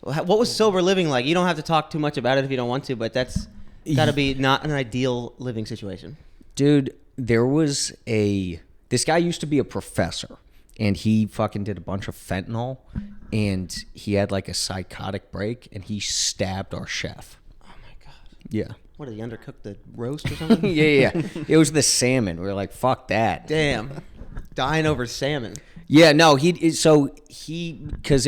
What was sober living like? You don't have to talk too much about it if you don't want to, but that's got to be not an ideal living situation. Dude, this guy used to be a professor, and he fucking did a bunch of fentanyl, and he had like a psychotic break, and he stabbed our chef. Oh my God. Yeah. What, did he undercook the roast or something? Yeah. It was the salmon. We were like, fuck that. Damn. Dying over salmon. Yeah, no, because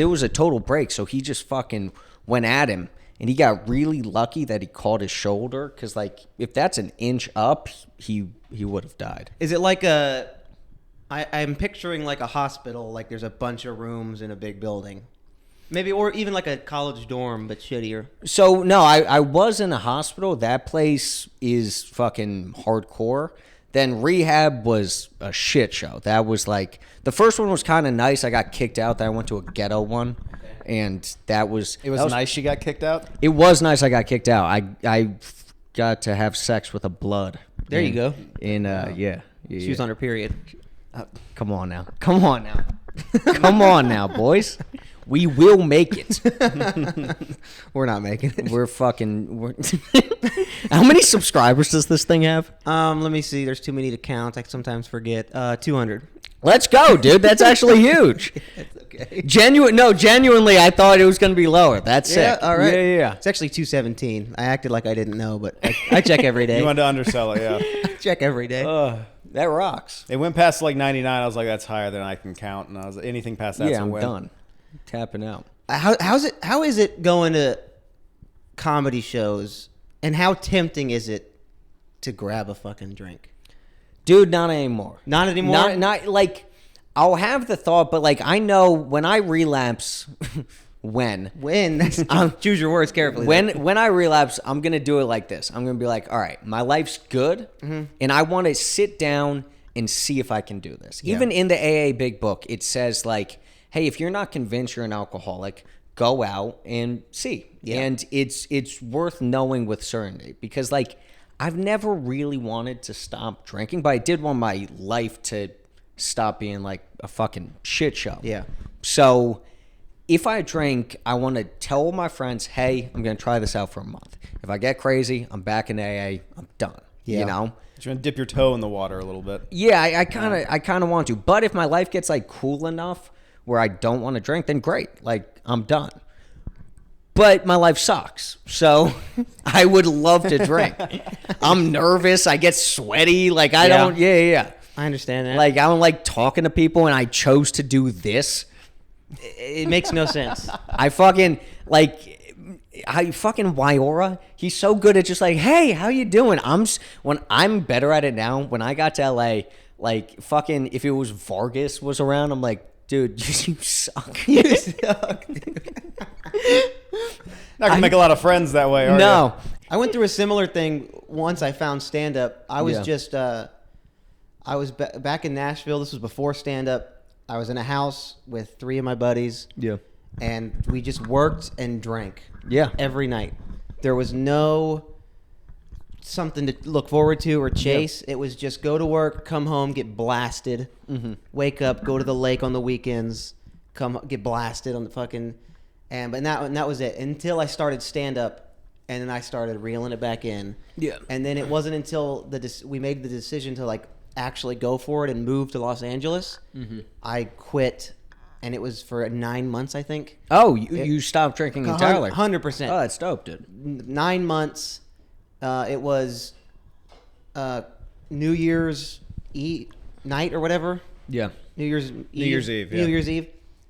it was a total break, so he just fucking went at him, and he got really lucky that he caught his shoulder, because, like, if that's an inch up, he would have died. Is it like I'm picturing like a hospital, like there's a bunch of rooms in a big building. Maybe, or even like a college dorm, but shittier. So, no, I was in a hospital. That place is fucking hardcore. Then rehab was a shit show. That was like, the first one was kind of nice. I got kicked out. Then I went to a ghetto one, and that was... It was nice you got kicked out? It was nice I got kicked out. I got to have sex with a blood. There you go. Yeah. She was on her period. Come on now. Come on now, boys. We will make it. We're not making it. We're How many subscribers does this thing have? Let me see. There's too many to count. I sometimes forget. 200. Let's go, dude. That's actually huge. That's okay. Genuinely, I thought it was going to be lower. That's sick. All right. Yeah. It's actually 217. I acted like I didn't know, but I check every day. You wanted to undersell it, yeah. Check every day. That rocks. It went past like 99. I was like, that's higher than I can count. And I was anything past that's a I'm win. done. Tapping out. How is it going to comedy shows, and how tempting is it to grab a fucking drink? Dude, not anymore. Not anymore? Not like, I'll have the thought, but like, I know when I relapse, choose your words carefully. When I relapse, I'm going to do it like this. I'm going to be like, all right, my life's good, and I want to sit down and see if I can do this. Yeah. Even in the AA Big Book, it says like, hey, if you're not convinced you're an alcoholic, go out and see. Yeah. And it's worth knowing with certainty, because like, I've never really wanted to stop drinking, but I did want my life to stop being like a fucking shit show. Yeah. So if I drink, I want to tell my friends, hey, I'm going to try this out for a month. If I get crazy, I'm back in AA. I'm done. Yeah. You know? You're gonna dip your toe in the water a little bit. Yeah, I kind of want to. But if my life gets like cool enough where I don't want to drink, then great. Like, I'm done. But my life sucks. So I would love to drink. I'm nervous. I get sweaty. Like, I don't. Yeah. I understand that. Like, I don't like talking to people, and I chose to do this. It makes no sense. I fucking Wyora, he's so good at just like, hey, how you doing? I'm better at it now. When I got to LA, like, fucking, if it was Vargas was around, I'm like, dude, you suck. You suck, dude. Not gonna make a lot of friends that way, are No. you? I went through a similar thing once I found stand-up. I was back in Nashville. This was before stand-up. I was in a house with 3 of my buddies. Yeah. And we just worked and drank. Yeah. Every night. There was no something to look forward to or chase. It was just go to work, come home, get blasted, wake up, go to the lake on the weekends, come get blasted on the fucking... And that was it until I started stand-up, and then I started reeling it back in. Yeah. And then it wasn't until we made the decision to like actually go for it and move to Los Angeles. I quit, and it was for 9 months, I think. Oh, you stopped drinking entirely? 100%. Oh, that's dope, dude. 9 months. It was New Year's Eve night or whatever. Yeah. New Year's Eve. Yeah. New Year's Eve.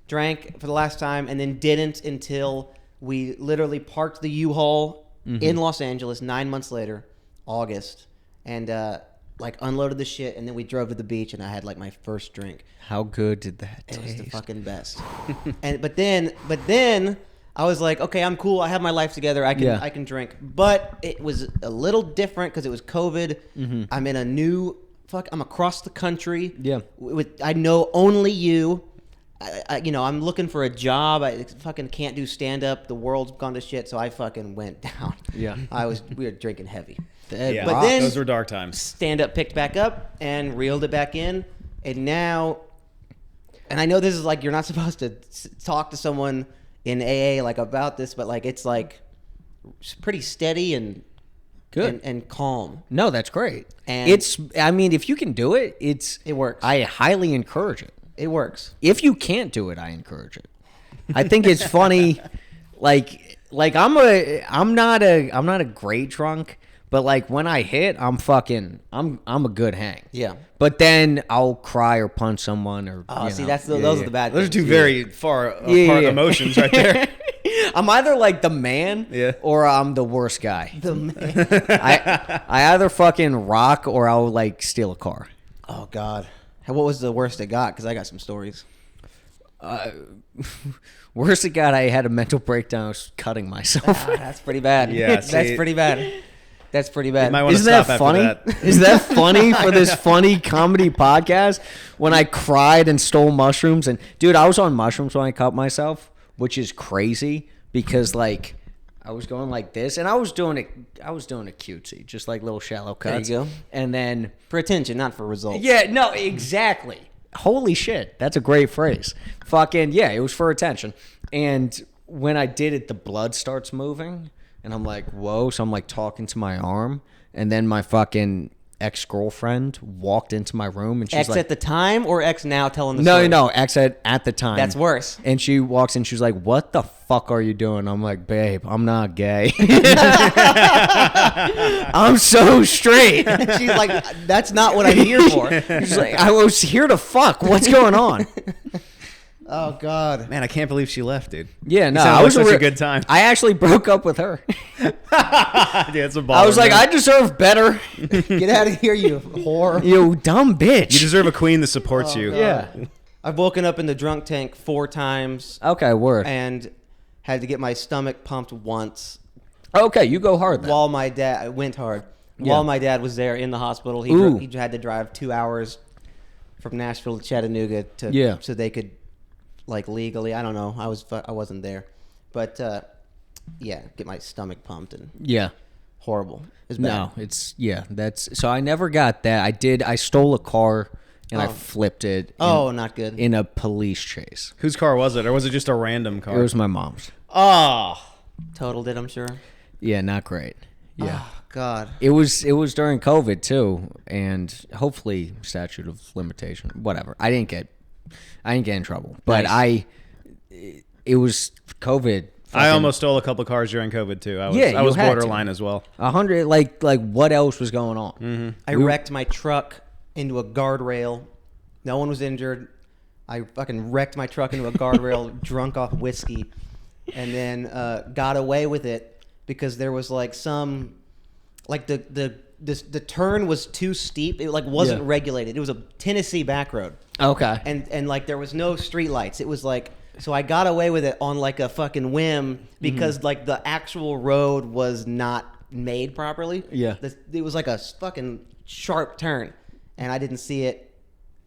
Drank for the last time, and then didn't until we literally parked the U-Haul in Los Angeles 9 months later, August, and like unloaded the shit, and then we drove to the beach, and I had like my first drink. How good did that taste? It was the fucking best. But then I was like, okay, I'm cool. I have my life together. I can drink. But it was a little different because it was COVID. I'm in a new I'm across the country. Yeah. I know only you. I'm looking for a job. I fucking can't do stand up. The world's gone to shit, so I fucking went down. Yeah. We were drinking heavy. Yeah, But then those were dark times. Stand up picked back up and reeled it back in, and now, and I know this is like you're not supposed to talk to someone in AA like about this, but like it's like pretty steady and Good. and calm. No, that's great. And- I mean, if you can do it, It works. I highly encourage it. It works. If you can't do it, I encourage it. I think it's funny. Like I'm not a great drunk, but like when I hit, I'm a good hang. Yeah. But then I'll cry or punch someone or. Oh, you see, know. those are the bad Those are things. two very far apart Yeah. emotions right there. I'm either like the man, Yeah. or I'm the worst guy. The man. I either fucking rock or I'll like steal a car. Oh God. What was the worst it got? Because I got some stories. Worst it got, I had a mental breakdown. I was cutting myself. That's pretty bad. Yeah, that's see- pretty bad. That's pretty bad. might wanna Isn't that stop after funny? that. Is that funny for this funny comedy podcast? When I cried and stole mushrooms, and dude, I was on mushrooms when I cut myself, which is crazy because like I was going like this, and I was doing it cutesy, just like little shallow There you cuts. go. And then For attention, not for results. yeah, no, exactly. Holy shit, that's a great phrase. Fucking yeah, it was for attention. And when I did it, the blood starts moving, and I'm like, whoa. So I'm like talking to my arm, and then my fucking ex-girlfriend walked into my room, and she's X like, at the time or X now telling the no, story? no, ex at the time. That's worse. And she walks in, she's like, what the fuck are you doing? I'm like, babe, I'm not gay. I'm so straight. She's like, that's not what I'm here for. She's like, I was here to fuck. What's going on? Oh God. Man, I can't believe she left, dude. Yeah, no, sound I like was such a re- good time. I actually broke up with her. Yeah, it's a baller. I was like, man. I deserve better. Get out of here, you whore. You dumb bitch. You deserve a queen that supports you. Yeah. I've woken up in the drunk tank 4 times Okay, word. and had to get my stomach pumped once Okay, you go hard then. while my dad I went hard. Yeah. While my dad was there in the hospital, Ooh. he had to drive 2 hours from Nashville to Chattanooga Yeah. so they could like legally. I don't know. I wasn't there, but yeah, get my stomach pumped and Yeah. horrible. It's bad. No, it's that's so I never got that. I stole a car and I Oh. flipped it Oh, not good. in a police chase. Whose car was it, or was it just a random car? It was my mom's. Oh, Totaled it, I'm sure. Yeah, not great. Yeah. Oh, God. It was during COVID too, and hopefully statute of limitation, whatever. I didn't get in trouble, but Nice. it was COVID. I almost stole a couple cars during COVID too. I was, Yeah, I you was had to. borderline as well. 100. Like what else was going on? Mm-hmm. I wrecked my truck into a guardrail. No one was injured. I fucking wrecked my truck into a guardrail, drunk off whiskey, and then got away with it because there was like some, like the turn was too steep. It like wasn't Yeah. regulated. It was a Tennessee back road, Okay. and like there was no street lights. It was like, so I got away with it on like a fucking whim because like the actual road was not made properly. Yeah. It was like a fucking sharp turn, and I didn't see it,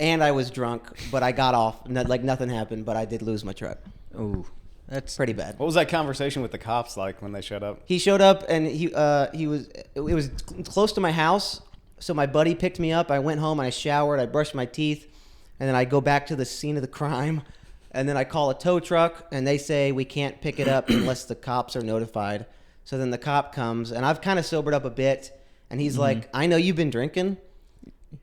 and I was drunk, but I got off. Like nothing happened, but I did lose my truck. Ooh, that's Pretty bad. What was that conversation with the cops like when they showed up? He showed up, and it was close to my house, so my buddy picked me up. I went home, and I showered, I brushed my teeth, and then I go back to the scene of the crime, and then I call a tow truck, and they say we can't pick it up unless the cops are notified. So then the cop comes, and I've kind of sobered up a bit, and he's like, I know you've been drinking.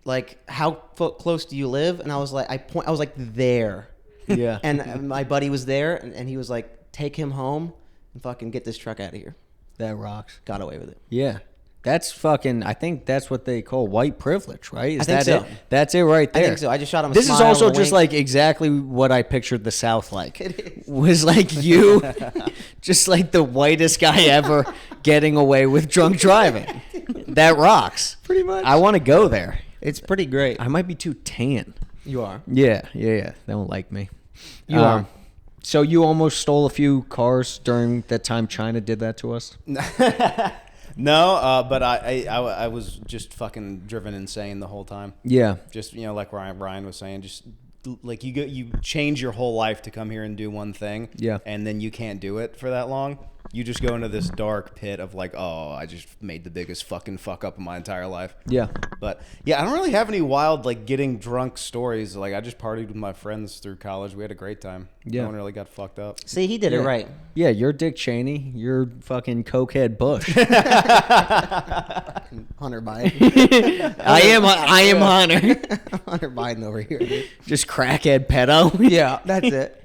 Like, how close do you live? And I was like, I was like, there. yeah. And my buddy was there, and he was like, take him home and fucking get this truck out of here. that rocks. Got away with it. Yeah. That's fucking. I think that's what they call white privilege, right? Is I think that so. it? That's it right there. I think so. I just shot him a This is smile also and a just wink. like exactly what I pictured the South like. It is. Was like you, just like the whitest guy ever, getting away with drunk driving. That rocks. Pretty much. I want to go there. It's pretty great. I might be too tan. You are. Yeah. They don't like me. You are. So you almost stole a few cars during that time China did that to us? No, but I was just fucking driven insane the whole time. Yeah. Just like Ryan was saying, just like you change your whole life to come here and do one thing. Yeah. And then you can't do it for that long. You just go into this dark pit of like, oh, I just made the biggest fucking fuck up of my entire life. Yeah. But yeah, I don't really have any wild like getting drunk stories. Like I just partied with my friends through college. We had a great time. Yeah. No one really got fucked up. See, he did it right. Yeah, you're Dick Cheney. You're fucking cokehead Bush. Hunter Biden. I am Hunter. Hunter Biden over here. Dude. Just crackhead pedo. Yeah, that's it.